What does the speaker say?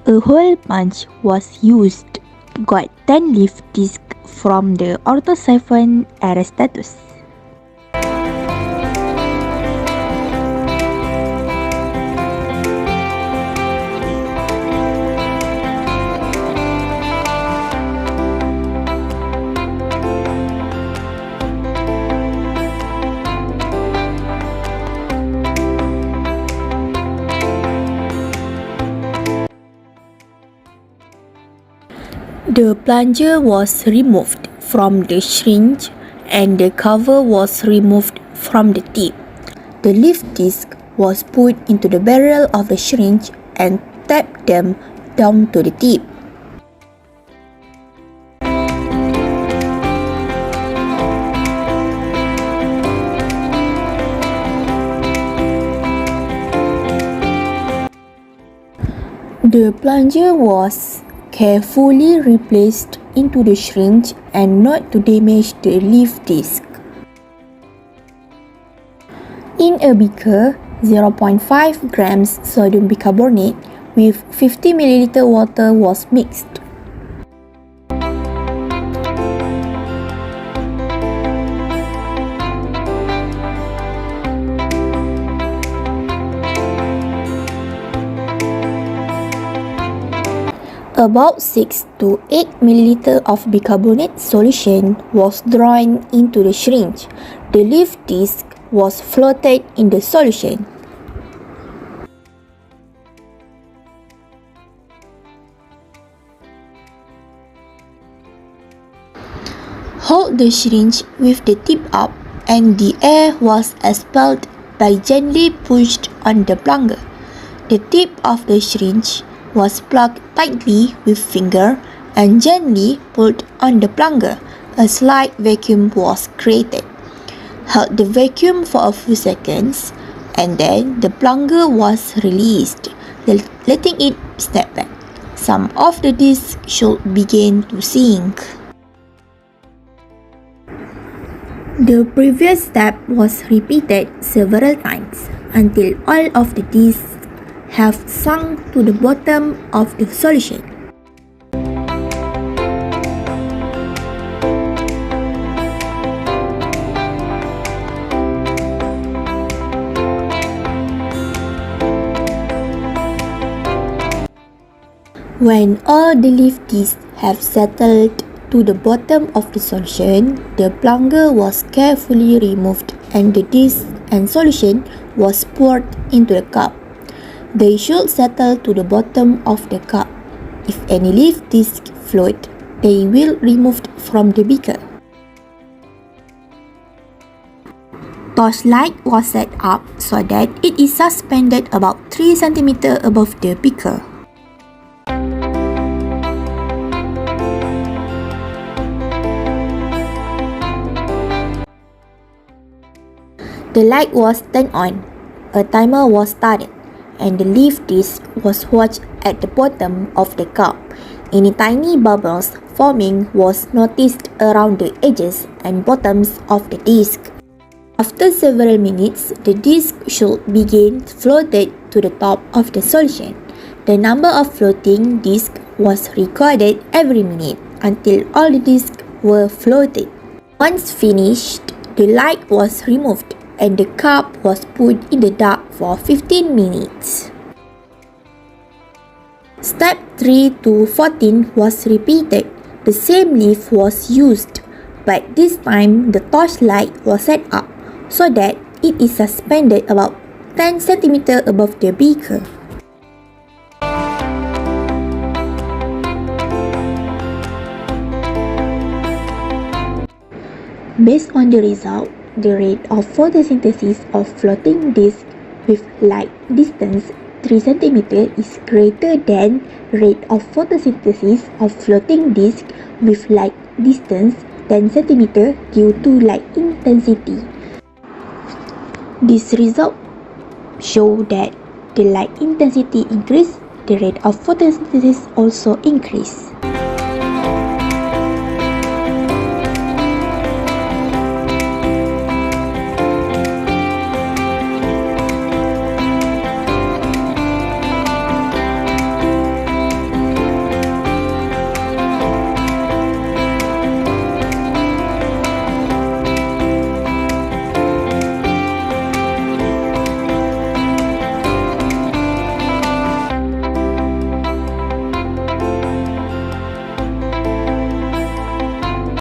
A hole punch was used, got 10 leaf discs from the orthosiphon Aristatus. The plunger was removed from the syringe and the cover was removed from the tip. The leaf disc was put into the barrel of the syringe and tapped them down to the tip. The plunger was carefully replaced into the syringe and not to damage the leaf disc. In a beaker, 0.5 grams sodium bicarbonate with 50 ml water was mixed. About 6 to 8 ml of bicarbonate solution was drawn into the syringe. The leaf disc was floated in the solution. Hold the syringe with the tip up and the air was expelled by gently pushed on the plunger. The tip of the syringe was plugged tightly with finger and gently pulled on the plunger. A slight vacuum was created. Hold the vacuum for a few seconds and then the plunger was released, letting it snap back. Some of the discs should begin to sink. The previous step was repeated several times until all of the discs have sunk to the bottom of the solution. When all the leaf discs have settled to the bottom of the solution, the plunger was carefully removed and the disc and solution was poured into the cup. They should settle to the bottom of the cup. If any leaf discs float, they will be removed from the beaker. Torchlight was set up so that it is suspended about 3 cm above the beaker. The light was turned on, a timer was started, and the leaf disc was watched at the bottom of the cup. Any tiny bubbles forming was noticed around the edges and bottoms of the disc. After several minutes, the disc should begin floated to the top of the solution. The number of floating discs was recorded every minute until all the discs were floated. Once finished, the light was removed and the cup was put in the dark for 15 minutes. Step 3 to 14 was repeated. The same leaf was used, but this time the torchlight was set up so that it is suspended about 10 cm above the beaker. Based on the result, the rate of photosynthesis of floating disk with light distance 3 cm is greater than rate of photosynthesis of floating disk with light distance 10 cm due to light intensity. This result show that the light intensity increase, the rate of photosynthesis also increase.